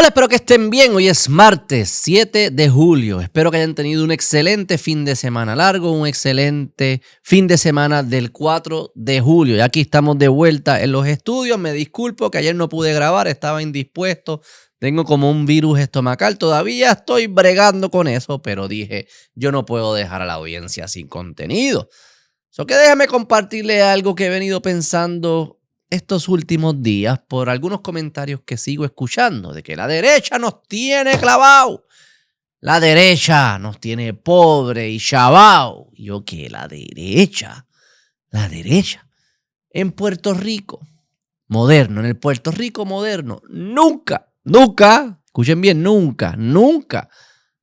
Hola, espero que estén bien. Hoy es martes 7 de julio. Espero que hayan tenido un excelente fin de semana largo, un excelente fin de semana del 4 de julio. Y aquí estamos de vuelta en los estudios. Me disculpo que ayer no pude grabar, estaba indispuesto. Tengo como un virus estomacal. Todavía estoy bregando con eso, pero dije, yo no puedo dejar a la audiencia sin contenido. Que déjame compartirle algo que he venido pensando estos últimos días por algunos comentarios que sigo escuchando de que la derecha nos tiene clavado, la derecha nos tiene pobre y chavao. Yo que la derecha en Puerto Rico moderno, en el Puerto Rico moderno, nunca, escuchen bien, nunca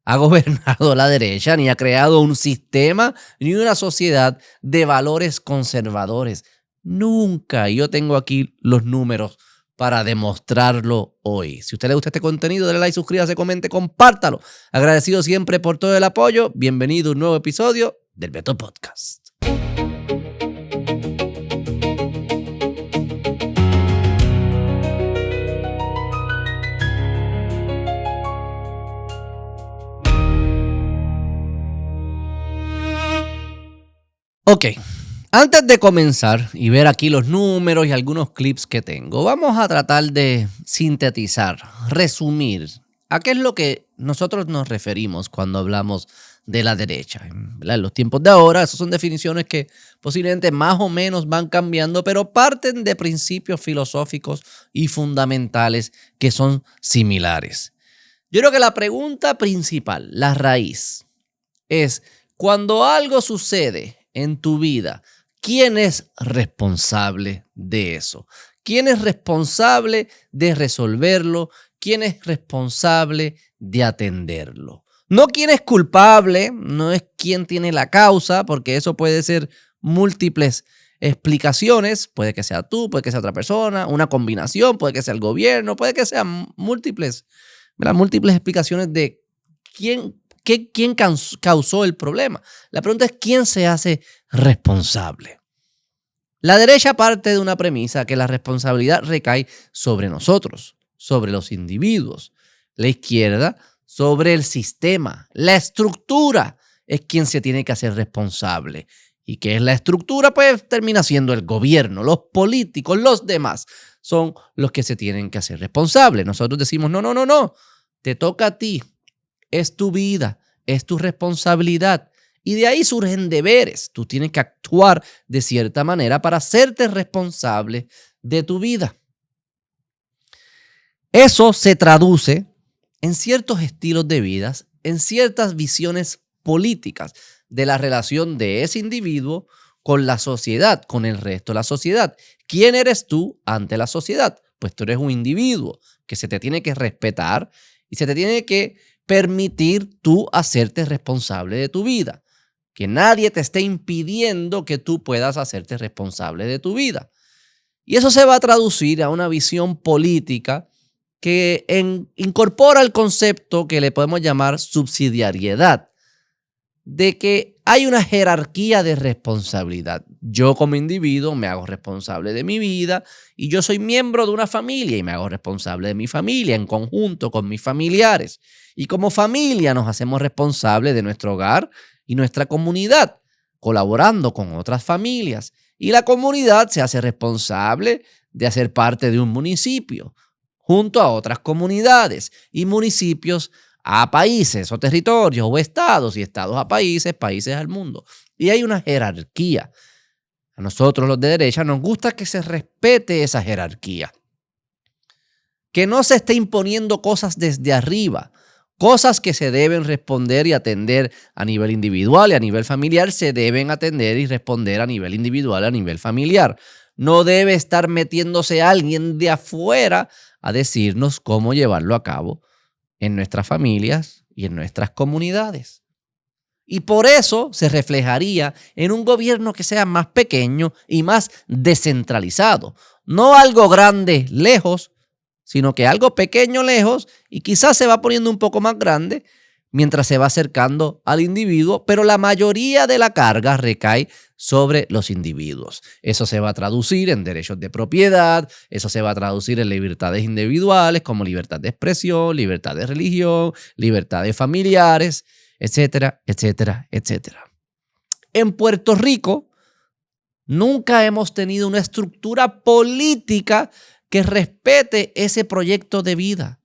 ha gobernado la derecha ni ha creado un sistema ni una sociedad de valores conservadores. Nunca. Yo tengo aquí los números para demostrarlo hoy. Si a usted le gusta este contenido, dale like, suscríbase, comente, compártalo. Agradecido siempre por todo el apoyo. Bienvenido a un nuevo episodio del Beto Podcast. Ok. Antes de comenzar y ver aquí los números y algunos clips que tengo, vamos a tratar de sintetizar, resumir a qué es lo que nosotros nos referimos cuando hablamos de la derecha. En los tiempos de ahora, esas son definiciones que posiblemente más o menos van cambiando, pero parten de principios filosóficos y fundamentales que son similares. Yo creo que la pregunta principal, la raíz, es cuando algo sucede en tu vida, ¿quién es responsable de eso? ¿Quién es responsable de resolverlo? ¿Quién es responsable de atenderlo? No quién es culpable, no es quién tiene la causa, porque eso puede ser múltiples explicaciones. Puede que sea tú, puede que sea otra persona, una combinación, puede que sea el gobierno, puede que sean múltiples explicaciones de quién causó el problema. La pregunta es ¿quién se hace responsable? La derecha parte de una premisa que la responsabilidad recae sobre nosotros, sobre los individuos. La izquierda sobre el sistema. La estructura es quien se tiene que hacer responsable. ¿Y qué es la estructura? Pues termina siendo el gobierno, los políticos, los demás son los que se tienen que hacer responsables. Nosotros decimos no, te toca a ti. Es tu vida, es tu responsabilidad. Y de ahí surgen deberes. Tú tienes que actuar de cierta manera para hacerte responsable de tu vida. Eso se traduce en ciertos estilos de vida, en ciertas visiones políticas de la relación de ese individuo con la sociedad, con el resto de la sociedad. ¿Quién eres tú ante la sociedad? Pues tú eres un individuo que se te tiene que respetar y se te tiene que permitir tú hacerte responsable de tu vida. Que nadie te esté impidiendo que tú puedas hacerte responsable de tu vida. Y eso se va a traducir a una visión política que incorpora el concepto que le podemos llamar subsidiariedad, de que hay una jerarquía de responsabilidad. Yo como individuo me hago responsable de mi vida y yo soy miembro de una familia y me hago responsable de mi familia en conjunto con mis familiares. Y como familia nos hacemos responsables de nuestro hogar y nuestra comunidad, colaborando con otras familias. Y la comunidad se hace responsable de hacer parte de un municipio, junto a otras comunidades y municipios a países o territorios o estados y estados a países, países al mundo. Y hay una jerarquía. A nosotros los de derecha nos gusta que se respete esa jerarquía. Que no se esté imponiendo cosas desde arriba. Cosas que se deben responder y atender a nivel individual y a nivel familiar se deben atender y responder a nivel individual y a nivel familiar. No debe estar metiéndose alguien de afuera a decirnos cómo llevarlo a cabo en nuestras familias y en nuestras comunidades. Y por eso se reflejaría en un gobierno que sea más pequeño y más descentralizado. No algo grande lejos, sino que algo pequeño lejos y quizás se va poniendo un poco más grande, mientras se va acercando al individuo, pero la mayoría de la carga recae sobre los individuos. Eso se va a traducir en derechos de propiedad, eso se va a traducir en libertades individuales como libertad de expresión, libertad de religión, libertades familiares, etcétera, etcétera, etcétera. En Puerto Rico nunca hemos tenido una estructura política que respete ese proyecto de vida.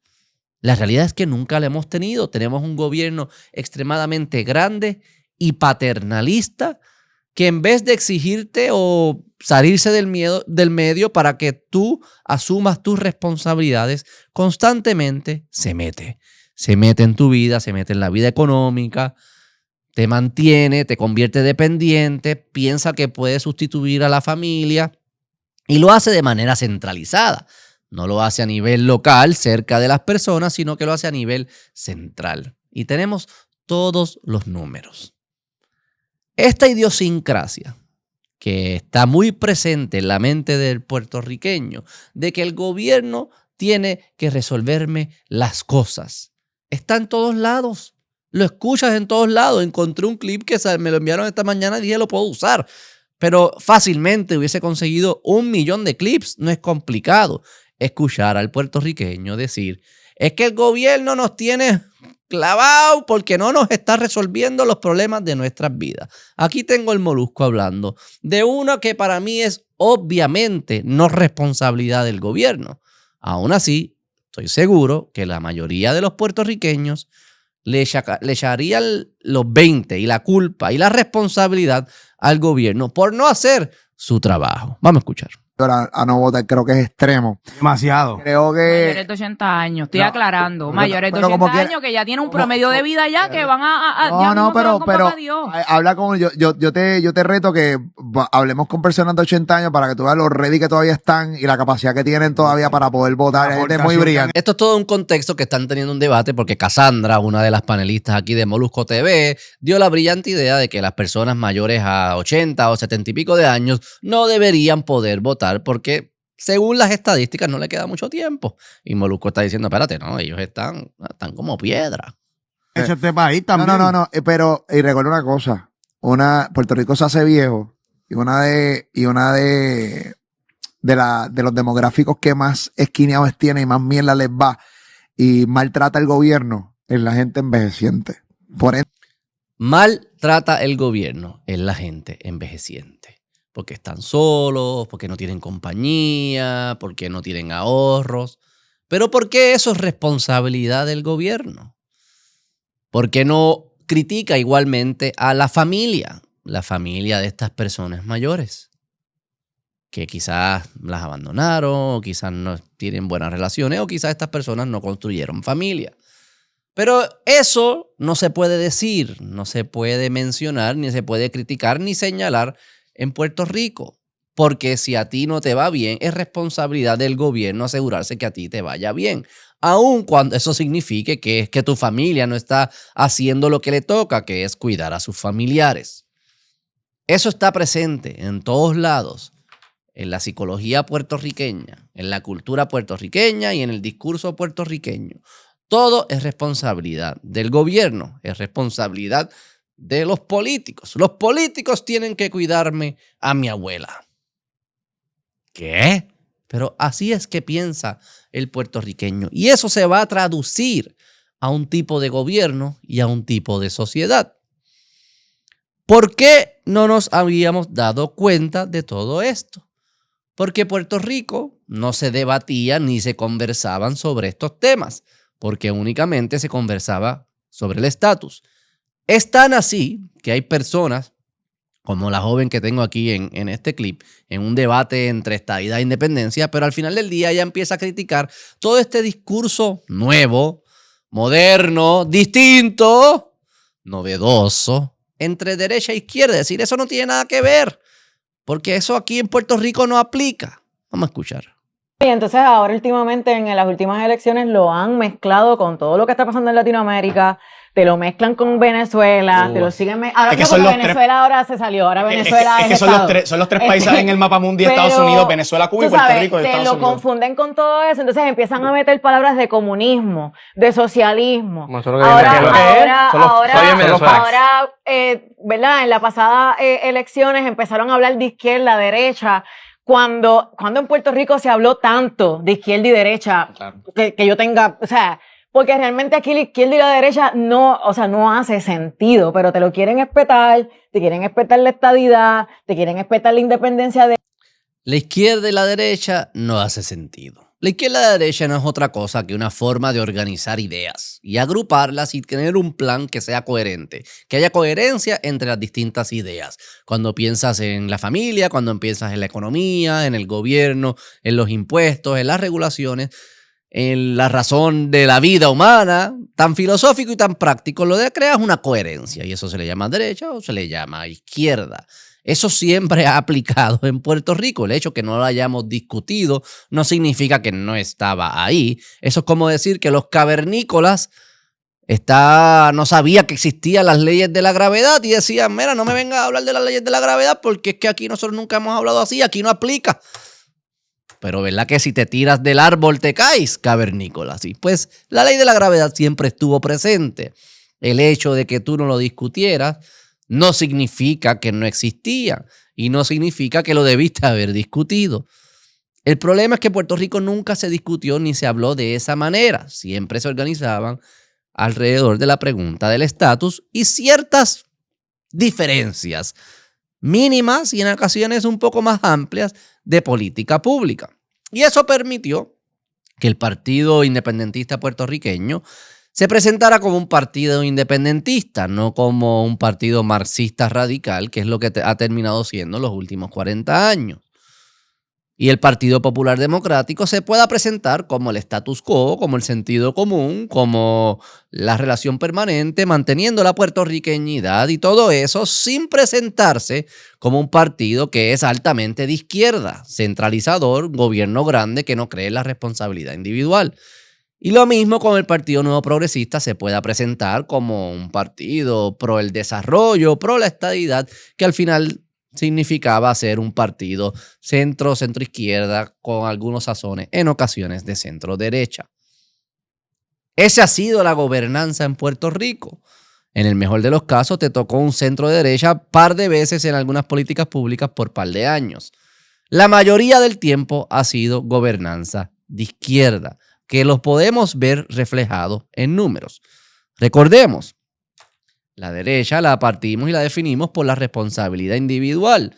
La realidad es que nunca la hemos tenido. Tenemos un gobierno extremadamente grande y paternalista que en vez de exigirte o salirse del medio para que tú asumas tus responsabilidades, constantemente se mete. Se mete en tu vida, se mete en la vida económica, te mantiene, te convierte dependiente, piensa que puede sustituir a la familia y lo hace de manera centralizada. No lo hace a nivel local, cerca de las personas, sino que lo hace a nivel central. Y tenemos todos los números. Esta idiosincrasia que está muy presente en la mente del puertorriqueño, de que el gobierno tiene que resolverme las cosas, está en todos lados. Lo escuchas en todos lados. Encontré un clip que me lo enviaron esta mañana y dije lo puedo usar. Pero fácilmente hubiese conseguido 1 millón de clips. No es complicado escuchar al puertorriqueño decir, es que el gobierno nos tiene clavado porque no nos está resolviendo los problemas de nuestras vidas. Aquí tengo el Molusco hablando de uno que para mí es obviamente no responsabilidad del gobierno. Aún así, estoy seguro que la mayoría de los puertorriqueños le echarían los 20 y la culpa y la responsabilidad al gobierno por no hacer su trabajo. Vamos a escuchar. A no votar creo que es extremo. Demasiado. Creo que... Mayores de 80 años, estoy aclarando. Mayores de 80 años que ya tienen un promedio de vida ya que van pero habla con... Yo te reto que hablemos con personas de 80 años para que tú veas los ready que todavía están y la capacidad que tienen todavía para poder votar. Hay gente muy brillante. Esto es todo un contexto que están teniendo un debate porque Cassandra, una de las panelistas aquí de Molusco TV, dio la brillante idea de que las personas mayores a 80 o 70 y pico de años no deberían poder votar porque según las estadísticas no le queda mucho tiempo. Y Molusco está diciendo, espérate, no, ellos están como piedra. Eso este país también. No, pero y recuerda una cosa, Puerto Rico se hace viejo y una de los demográficos que más esquineados tiene y más mierda les va y maltrata el gobierno es la gente envejeciente. Por ende, maltrata el gobierno es la gente envejeciente. Porque están solos, porque no tienen compañía, porque no tienen ahorros. Pero ¿por qué eso es responsabilidad del gobierno? ¿Por qué no critica igualmente a la familia de estas personas mayores? Que quizás las abandonaron, o quizás no tienen buenas relaciones, o quizás estas personas no construyeron familia. Pero eso no se puede decir, no se puede mencionar, ni se puede criticar, ni señalar en Puerto Rico, porque si a ti no te va bien, es responsabilidad del gobierno asegurarse que a ti te vaya bien, aun cuando eso signifique que tu familia no está haciendo lo que le toca, que es cuidar a sus familiares. Eso está presente en todos lados, en la psicología puertorriqueña, en la cultura puertorriqueña y en el discurso puertorriqueño. Todo es responsabilidad del gobierno, es responsabilidad de los políticos. Los políticos tienen que cuidarme a mi abuela. ¿Qué? Pero así es que piensa el puertorriqueño. Y eso se va a traducir a un tipo de gobierno y a un tipo de sociedad. ¿Por qué no nos habíamos dado cuenta de todo esto? Porque Puerto Rico no se debatía ni se conversaban sobre estos temas, porque únicamente se conversaba sobre el estatus. Es tan así que hay personas, como la joven que tengo aquí en este clip, en un debate entre estadidad e independencia, pero al final del día ella empieza a criticar todo este discurso nuevo, moderno, distinto, novedoso, entre derecha e izquierda. Es decir, eso no tiene nada que ver, porque eso aquí en Puerto Rico no aplica. Vamos a escuchar. Y entonces ahora últimamente en las últimas elecciones lo han mezclado con todo lo que está pasando en Latinoamérica, te lo mezclan con Venezuela, te lo siguen... Ahora Es que no, Venezuela ahora se salió, ahora Venezuela es que son los tres países en el mapa mundial: Estados Unidos, Venezuela, Cuba y Puerto Rico. Te lo confunden con todo eso, entonces empiezan a meter palabras de comunismo, de socialismo. Ahora, ¿verdad? En la pasada elecciones empezaron a hablar de izquierda, derecha. Cuando en Puerto Rico se habló tanto de izquierda y derecha, claro, que yo tenga, o sea, porque realmente aquí la izquierda y la derecha no hace sentido, pero te lo quieren espetar, te quieren espetar la estadidad, te quieren espetar la independencia de... La izquierda y la derecha no hace sentido. La izquierda y la derecha no es otra cosa que una forma de organizar ideas y agruparlas y tener un plan que sea coherente, que haya coherencia entre las distintas ideas. Cuando piensas en la familia, cuando piensas en la economía, en el gobierno, en los impuestos, en las regulaciones, en la razón de la vida humana, tan filosófico y tan práctico, lo de creas una coherencia y eso se le llama derecha o se le llama izquierda. Eso siempre ha aplicado en Puerto Rico. El hecho que no lo hayamos discutido no significa que no estaba ahí. Eso es como decir que los cavernícolas no sabían que existían las leyes de la gravedad y decían, mira, no me vengas a hablar de las leyes de la gravedad porque es que aquí nosotros nunca hemos hablado así, aquí no aplica. Pero ¿verdad que si te tiras del árbol te caes, cavernícola? Sí, pues la ley de la gravedad siempre estuvo presente. El hecho de que tú no lo discutieras no significa que no existía y no significa que lo debiste haber discutido. El problema es que Puerto Rico nunca se discutió ni se habló de esa manera. Siempre se organizaban alrededor de la pregunta del estatus y ciertas diferencias mínimas y en ocasiones un poco más amplias de política pública. Y eso permitió que el Partido Independentista Puertorriqueño se presentara como un partido independentista, no como un partido marxista radical, que es lo que ha terminado siendo los últimos 40 años. Y el Partido Popular Democrático se pueda presentar como el status quo, como el sentido común, como la relación permanente, manteniendo la puertorriqueñidad y todo eso sin presentarse como un partido que es altamente de izquierda, centralizador, gobierno grande que no cree en la responsabilidad individual. Y lo mismo con el Partido Nuevo Progresista se pueda presentar como un partido pro el desarrollo, pro la estadidad, que al final significaba ser un partido centro-izquierda con algunos sazones, en ocasiones de centro-derecha. Esa ha sido la gobernanza en Puerto Rico. En el mejor de los casos te tocó un centro-derecha par de veces en algunas políticas públicas por par de años. La mayoría del tiempo ha sido gobernanza de izquierda, que los podemos ver reflejados en números. Recordemos, la derecha la partimos y la definimos por la responsabilidad individual.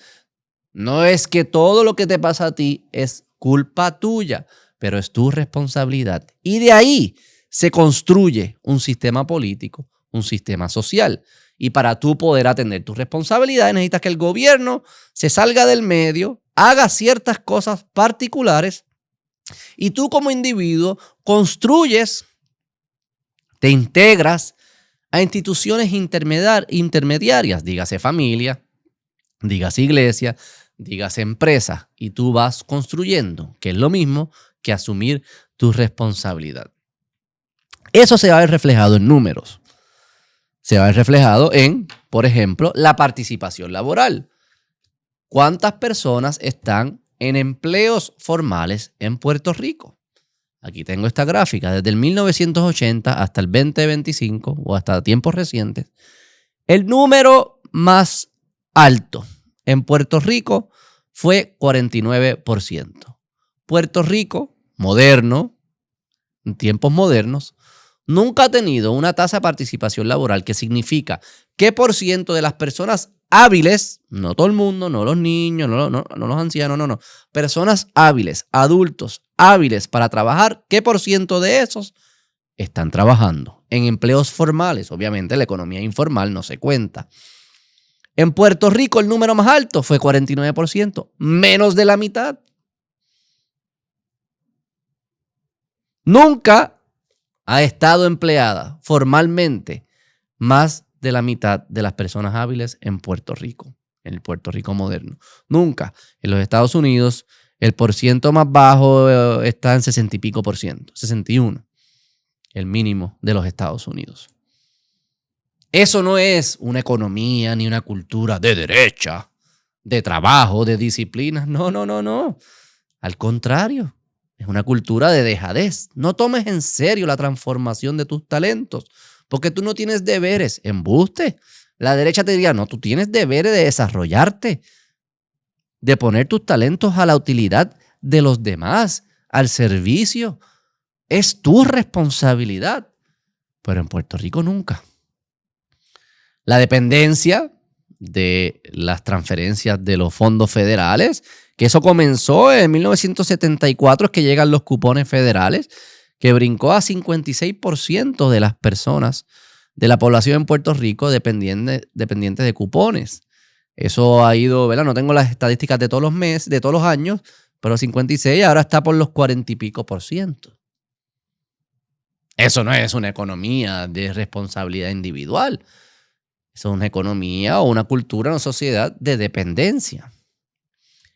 No es que todo lo que te pasa a ti es culpa tuya, pero es tu responsabilidad. Y de ahí se construye un sistema político, un sistema social. Y para tú poder atender tus responsabilidades necesitas que el gobierno se salga del medio, haga ciertas cosas particulares y tú como individuo construyes, te integras a instituciones intermediarias, dígase familia, dígase iglesia, dígase empresa, y tú vas construyendo, que es lo mismo que asumir tu responsabilidad. Eso se va a ver reflejado en números. Se va a ver reflejado en, por ejemplo, la participación laboral. ¿Cuántas personas están en empleos formales en Puerto Rico? Aquí tengo esta gráfica. Desde el 1980 hasta el 2025 o hasta tiempos recientes, el número más alto en Puerto Rico fue 49%. Puerto Rico, moderno, en tiempos modernos, nunca ha tenido una tasa de participación laboral que significa qué por ciento de las personas hábiles, no todo el mundo, no los niños, no los ancianos, no, personas hábiles, adultos hábiles para trabajar, ¿qué por ciento de esos están trabajando en empleos formales? Obviamente la economía informal no se cuenta. En Puerto Rico el número más alto fue 49%, menos de la mitad. Nunca ha estado empleada formalmente más de la mitad de las personas hábiles en Puerto Rico, en el Puerto Rico moderno. Nunca. En los Estados Unidos El porciento más bajo está en 60 y pico por ciento, 61, el mínimo de los Estados Unidos. Eso no es una economía ni una cultura de derecha, de trabajo, de disciplina. No, no, no, no. Al contrario, es una cultura de dejadez. No tomes en serio la transformación de tus talentos, porque tú no tienes deberes. Embuste. La derecha te diría, no, tú tienes deberes de desarrollarte, de poner tus talentos a la utilidad de los demás, al servicio. Es tu responsabilidad. Pero en Puerto Rico nunca. La dependencia de las transferencias de los fondos federales, que eso comenzó en 1974, es que llegan los cupones federales, que brincó a 56% de las personas de la población en Puerto Rico dependientes de cupones. Eso ha ido, ¿verdad? No tengo las estadísticas de todos los meses, de todos los años, pero 56 ahora está por los 40 y pico por ciento. Eso no es una economía de responsabilidad individual. Eso es una economía o una cultura, una sociedad de dependencia.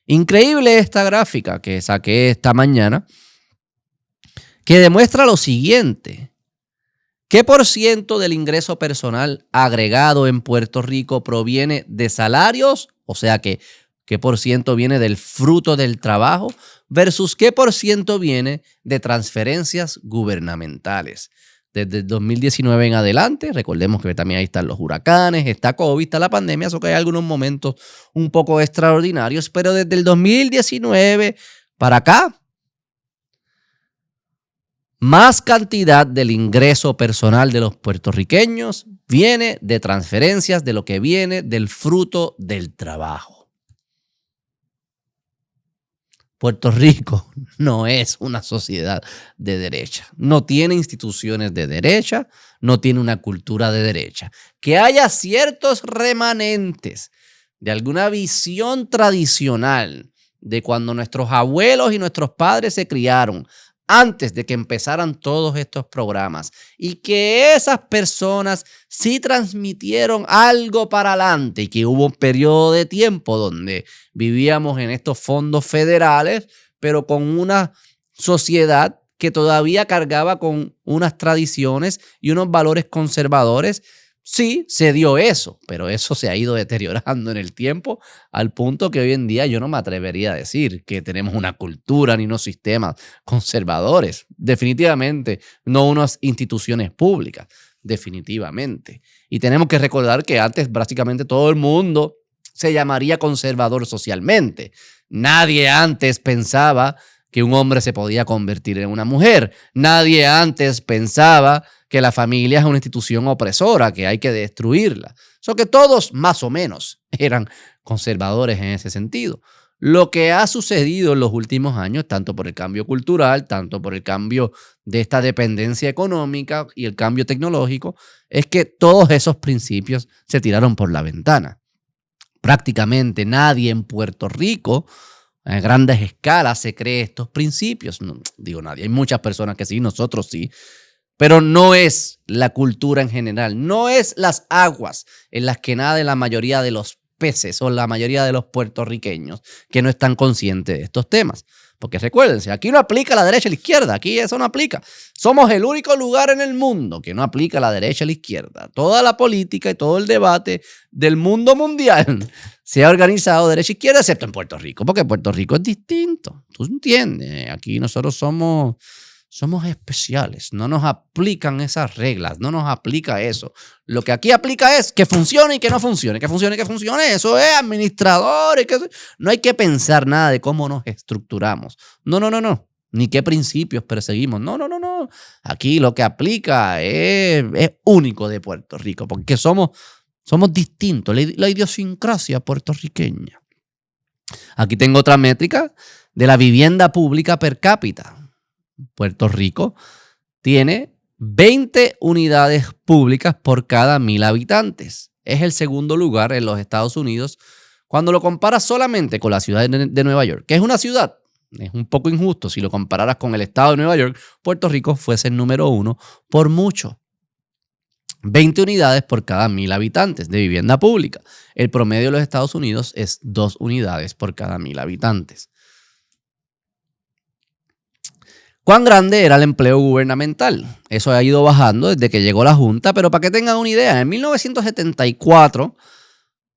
Increíble esta gráfica que saqué esta mañana, que demuestra lo siguiente. ¿Qué por ciento del ingreso personal agregado en Puerto Rico proviene de salarios? O sea, ¿qué por ciento viene del fruto del trabajo? Versus ¿qué por ciento viene de transferencias gubernamentales? Desde el 2019 en adelante, recordemos que también ahí están los huracanes, está COVID, está la pandemia, eso que hay algunos momentos un poco extraordinarios, pero desde el 2019 para acá, más cantidad del ingreso personal de los puertorriqueños viene de transferencias, de lo que viene del fruto del trabajo. Puerto Rico no es una sociedad de derecha, no tiene instituciones de derecha, no tiene una cultura de derecha. Que haya ciertos remanentes de alguna visión tradicional de cuando nuestros abuelos y nuestros padres se criaron antes de que empezaran todos estos programas y que esas personas sí transmitieron algo para adelante y que hubo un periodo de tiempo donde vivíamos en estos fondos federales, pero con una sociedad que todavía cargaba con unas tradiciones y unos valores conservadores. Sí, se dio eso, pero eso se ha ido deteriorando en el tiempo al punto que hoy en día yo no me atrevería a decir que tenemos una cultura ni unos sistemas conservadores. Definitivamente, no unas instituciones públicas, definitivamente. Y tenemos que recordar que antes prácticamente todo el mundo se llamaría conservador socialmente. Nadie antes pensaba que un hombre se podía convertir en una mujer. Nadie antes pensaba que la familia es una institución opresora, que hay que destruirla. So que todos más o menos eran conservadores en ese sentido. Lo que ha sucedido en los últimos años, tanto por el cambio cultural, tanto por el cambio de esta dependencia económica y el cambio tecnológico, es que todos esos principios se tiraron por la ventana. Prácticamente nadie en Puerto Rico a grandes escalas se cree estos principios. No digo nadie, hay muchas personas que sí, nosotros sí, pero no es la cultura en general, no es las aguas en las que nadan la mayoría de los peces o la mayoría de los puertorriqueños que no están conscientes de estos temas. Porque recuérdense, aquí no aplica la derecha y la izquierda, aquí eso no aplica. Somos el único lugar en el mundo que no aplica la derecha y la izquierda. Toda la política y todo el debate del mundo mundial se ha organizado derecha e izquierda, excepto en Puerto Rico, porque Puerto Rico es distinto. ¿Tú entiendes? Aquí nosotros somos especiales, no nos aplican esas reglas, no nos aplica eso. Lo que aquí aplica es que funcione y que no funcione, que funcione y que funcione. Eso es administrador. No hay que pensar nada de cómo nos estructuramos. No. Ni qué principios perseguimos. No. Aquí lo que aplica es único de Puerto Rico, porque somos distintos, la idiosincrasia puertorriqueña. Aquí tengo otra métrica de la vivienda pública per cápita. Puerto Rico tiene 20 unidades públicas por cada 1,000 habitantes. Es el segundo lugar en los Estados Unidos cuando lo comparas solamente con la ciudad de Nueva York, que es una ciudad. Es un poco injusto si lo compararas con el estado de Nueva York. Puerto Rico fuese el número 1 por mucho. 20 unidades por cada 1,000 habitantes de vivienda pública. El promedio de los Estados Unidos es 2 unidades por cada 1,000 habitantes. ¿Cuán grande era el empleo gubernamental? Eso ha ido bajando desde que llegó la Junta, pero para que tengan una idea, en 1974,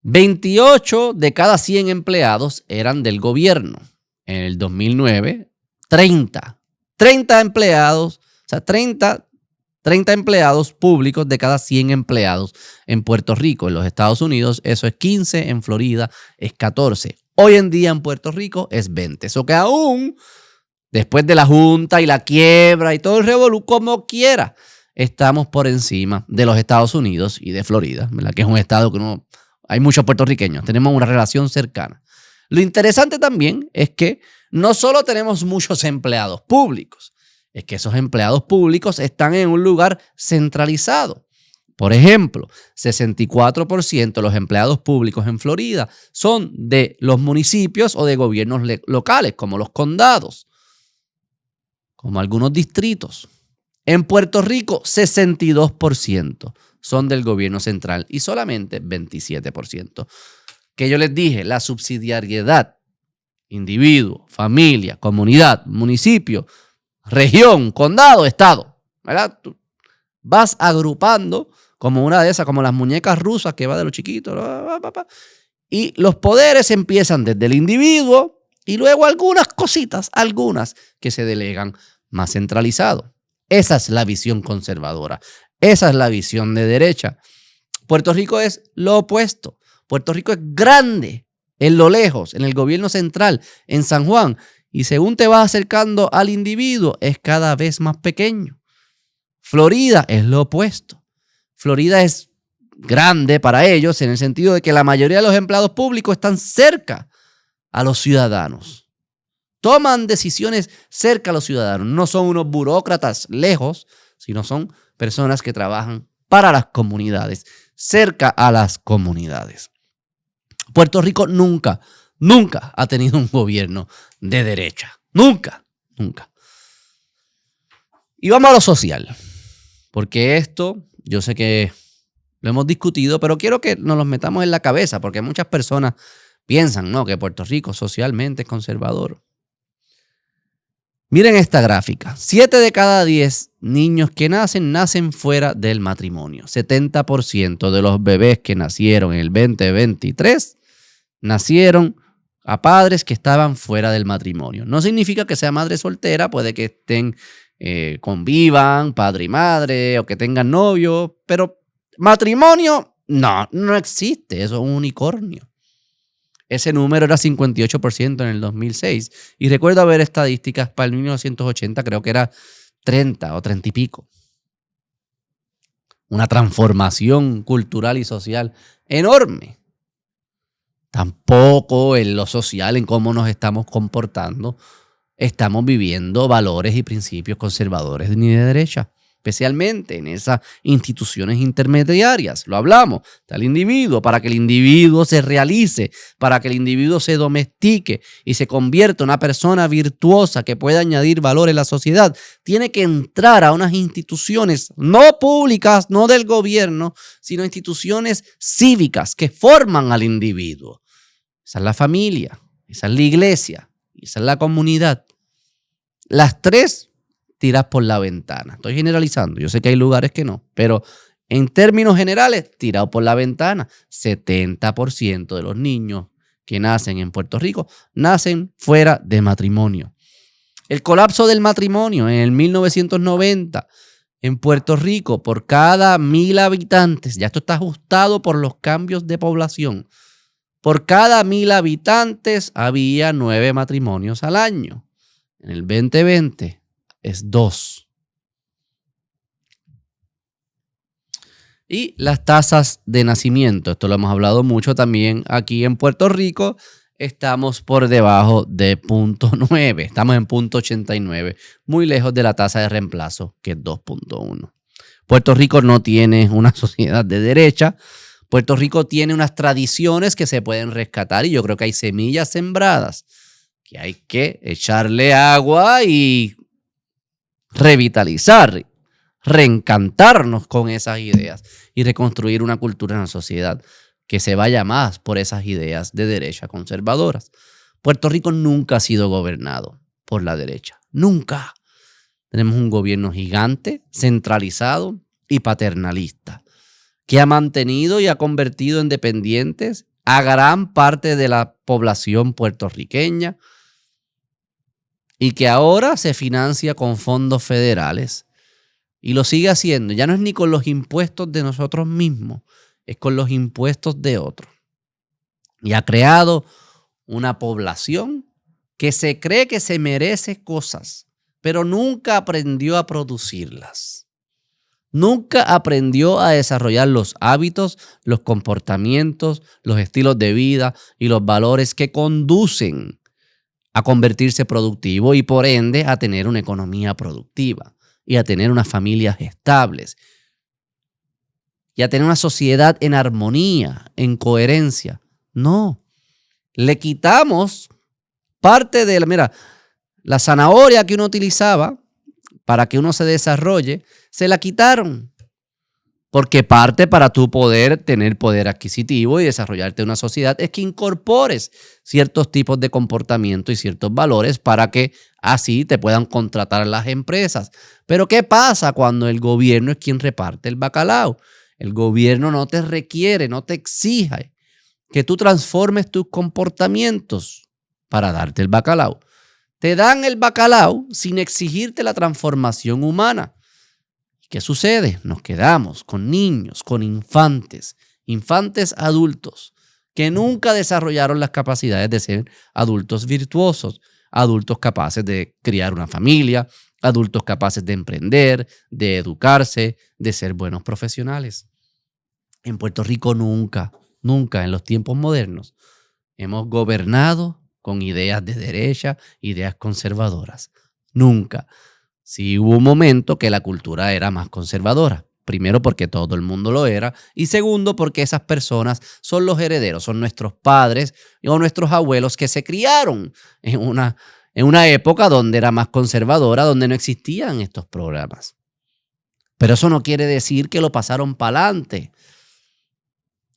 28 de cada 100 empleados eran del gobierno. En el 2009, 30 empleados, o sea, 30 empleados públicos de cada 100 empleados en Puerto Rico. En los Estados Unidos eso es 15, en Florida es 14. Hoy en día en Puerto Rico es 20. Eso que aún, después de la Junta y la quiebra y todo el revolú, como quiera, estamos por encima de los Estados Unidos y de Florida, ¿verdad? Que es un estado que hay muchos puertorriqueños, tenemos una relación cercana. Lo interesante también es que no solo tenemos muchos empleados públicos, es que esos empleados públicos están en un lugar centralizado. Por ejemplo, 64% de los empleados públicos en Florida son de los municipios o de gobiernos locales, como los condados, como algunos distritos. En Puerto Rico, 62% son del gobierno central y solamente 27%. Que yo les dije, la subsidiariedad, individuo, familia, comunidad, municipio, región, condado, estado, ¿verdad? Tú vas agrupando como una de esas, como las muñecas rusas que va de los chiquitos, y los poderes empiezan desde el individuo y luego algunas cositas, algunas que se delegan más centralizado. Esa es la visión conservadora, esa es la visión de derecha. Puerto Rico es lo opuesto. Puerto Rico es grande en lo lejos, en el gobierno central, en San Juan, y según te vas acercando al individuo, es cada vez más pequeño. Florida es lo opuesto. Florida es grande para ellos en el sentido de que la mayoría de los empleados públicos están cerca a los ciudadanos. Toman decisiones cerca a los ciudadanos. No son unos burócratas lejos, sino son personas que trabajan para las comunidades, cerca a las comunidades. Puerto Rico nunca ha tenido un gobierno de derecha. Nunca. Y vamos a lo social. Porque esto, yo sé que lo hemos discutido, pero quiero que nos lo metamos en la cabeza, porque muchas personas piensan, ¿no?, que Puerto Rico socialmente es conservador. Miren esta gráfica. 7 de cada 10 niños que nacen fuera del matrimonio. 70% de los bebés que nacieron en el 2023 nacieron a padres que estaban fuera del matrimonio. No significa que sea madre soltera, puede que estén, convivan, padre y madre, o que tengan novio, pero matrimonio no existe, eso es un unicornio. Ese número era 58% en el 2006. Y recuerdo ver estadísticas para el 1980, creo que era 30 o 30 y pico. Una transformación cultural y social enorme. Tampoco en lo social, en cómo nos estamos comportando, estamos viviendo valores y principios conservadores ni de derecha. Especialmente en esas instituciones intermediarias. Lo hablamos, está el individuo, para que el individuo se realice, para que el individuo se domestique y se convierta en una persona virtuosa que pueda añadir valor en la sociedad, tiene que entrar a unas instituciones no públicas, no del gobierno, sino instituciones cívicas que forman al individuo. Esa es la familia, esa es la iglesia, esa es la comunidad. Las tres tiras por la ventana. Estoy generalizando. Yo sé que hay lugares que no, pero en términos generales, tirado por la ventana. 70% de los niños que nacen en Puerto Rico nacen fuera de matrimonio. El colapso del matrimonio en el 1990 en Puerto Rico, por cada 1,000 habitantes, ya esto está ajustado por los cambios de población, por cada 1,000 habitantes había 9 matrimonios al año. En el 2020 es 2. Y las tasas de nacimiento, esto lo hemos hablado mucho también aquí en Puerto Rico, estamos por debajo de 0.9, estamos en 0.89, muy lejos de la tasa de reemplazo, que es 2.1. Puerto Rico no tiene una sociedad de derecha, Puerto Rico tiene unas tradiciones que se pueden rescatar y yo creo que hay semillas sembradas que hay que echarle agua y revitalizar, reencantarnos con esas ideas y reconstruir una cultura en la sociedad que se vaya más por esas ideas de derecha conservadoras. Puerto Rico nunca ha sido gobernado por la derecha, nunca. Tenemos un gobierno gigante, centralizado y paternalista, que ha mantenido y ha convertido en dependientes a gran parte de la población puertorriqueña y que ahora se financia con fondos federales y lo sigue haciendo. Ya no es ni con los impuestos de nosotros mismos, es con los impuestos de otros. Y ha creado una población que se cree que se merece cosas, pero nunca aprendió a producirlas. Nunca aprendió a desarrollar los hábitos, los comportamientos, los estilos de vida y los valores que conducen a convertirse productivo y por ende a tener una economía productiva y a tener unas familias estables y a tener una sociedad en armonía, en coherencia. No, le quitamos parte de la zanahoria que uno utilizaba para que uno se desarrolle, se la quitaron. Porque parte para tú poder tener poder adquisitivo y desarrollarte en una sociedad es que incorpores ciertos tipos de comportamiento y ciertos valores para que así te puedan contratar las empresas. Pero ¿qué pasa cuando el gobierno es quien reparte el bacalao? El gobierno no te requiere, no te exige que tú transformes tus comportamientos para darte el bacalao. Te dan el bacalao sin exigirte la transformación humana. ¿Qué sucede? Nos quedamos con niños, con infantes adultos que nunca desarrollaron las capacidades de ser adultos virtuosos, adultos capaces de criar una familia, adultos capaces de emprender, de educarse, de ser buenos profesionales. En Puerto Rico nunca en los tiempos modernos hemos gobernado con ideas de derecha, ideas conservadoras. Nunca. Sí hubo un momento que la cultura era más conservadora. Primero porque todo el mundo lo era y segundo porque esas personas son los herederos, son nuestros padres o nuestros abuelos que se criaron en una época donde era más conservadora, donde no existían estos programas. Pero eso no quiere decir que lo pasaron para adelante.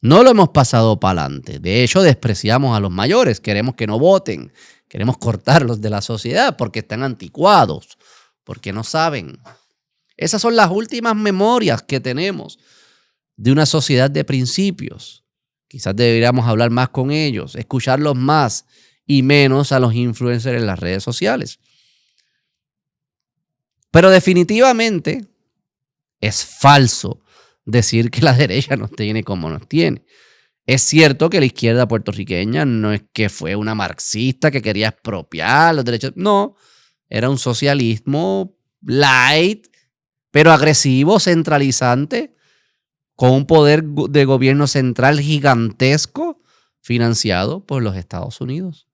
No lo hemos pasado para adelante. De hecho, despreciamos a los mayores. Queremos que no voten. Queremos cortarlos de la sociedad porque están anticuados, porque no saben. Esas son las últimas memorias que tenemos de una sociedad de principios. Quizás deberíamos hablar más con ellos, escucharlos más y menos a los influencers en las redes sociales. Pero definitivamente es falso decir que la derecha nos tiene como nos tiene. Es cierto que la izquierda puertorriqueña no es que fue una marxista que quería expropiar los derechos. No, era un socialismo light, pero agresivo, centralizante, con un poder de gobierno central gigantesco financiado por los Estados Unidos.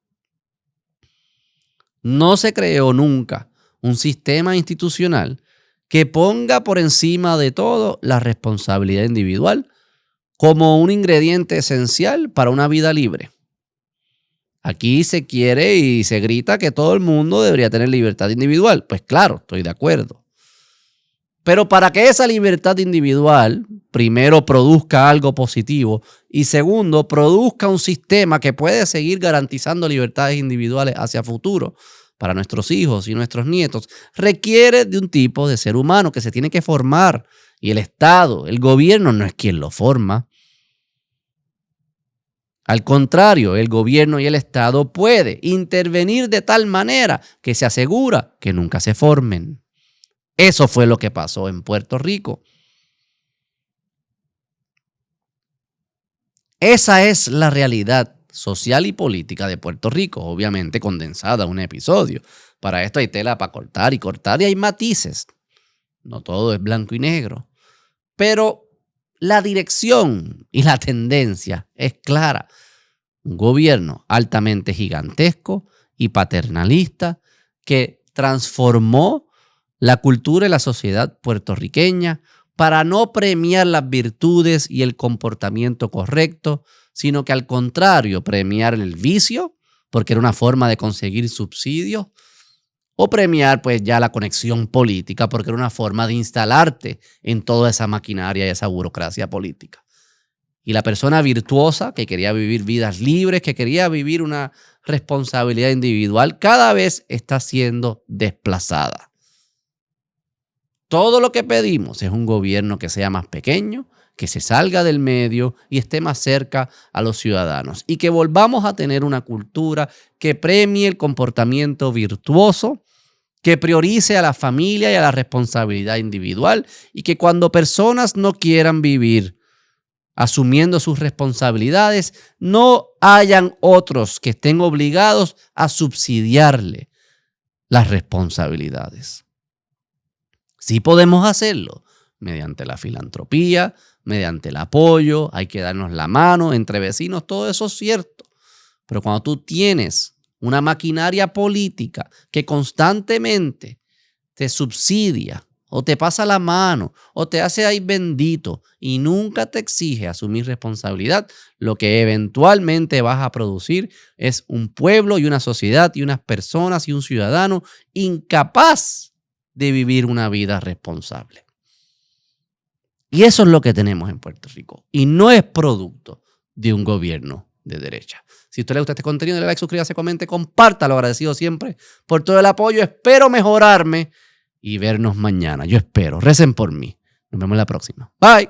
No se creó nunca un sistema institucional que ponga por encima de todo la responsabilidad individual como un ingrediente esencial para una vida libre. Aquí se quiere y se grita que todo el mundo debería tener libertad individual. Pues claro, estoy de acuerdo. Pero para que esa libertad individual, primero, produzca algo positivo y segundo, produzca un sistema que puede seguir garantizando libertades individuales hacia futuro para nuestros hijos y nuestros nietos, requiere de un tipo de ser humano que se tiene que formar. Y el Estado, el gobierno no es quien lo forma. Al contrario, el gobierno y el Estado puede intervenir de tal manera que se asegura que nunca se formen. Eso fue lo que pasó en Puerto Rico. Esa es la realidad social y política de Puerto Rico, obviamente condensada en un episodio. Para esto hay tela para cortar y hay matices. No todo es blanco y negro. Pero la dirección y la tendencia es clara. Un gobierno altamente gigantesco y paternalista que transformó la cultura y la sociedad puertorriqueña para no premiar las virtudes y el comportamiento correcto, sino que al contrario, premiar el vicio, porque era una forma de conseguir subsidios, o premiar pues ya la conexión política, porque era una forma de instalarte en toda esa maquinaria y esa burocracia política. Y la persona virtuosa que quería vivir vidas libres, que quería vivir una responsabilidad individual, cada vez está siendo desplazada. Todo lo que pedimos es un gobierno que sea más pequeño, que se salga del medio y esté más cerca a los ciudadanos. Y que volvamos a tener una cultura que premie el comportamiento virtuoso, que priorice a la familia y a la responsabilidad individual, y que cuando personas no quieran vivir asumiendo sus responsabilidades, no hayan otros que estén obligados a subsidiarle las responsabilidades. Sí podemos hacerlo mediante la filantropía, mediante el apoyo, hay que darnos la mano entre vecinos, todo eso es cierto. Pero cuando tú tienes una maquinaria política que constantemente te subsidia o te pasa la mano o te hace ahí bendito y nunca te exige asumir responsabilidad, lo que eventualmente vas a producir es un pueblo y una sociedad y unas personas y un ciudadano incapaz de vivir una vida responsable. Y eso es lo que tenemos en Puerto Rico. Y no es producto de un gobierno de derecha. Si a usted le gusta este contenido, dale like, suscríbase, comente, compártalo. Agradecido siempre por todo el apoyo. Espero mejorarme y vernos mañana. Yo espero. Recen por mí. Nos vemos la próxima. Bye.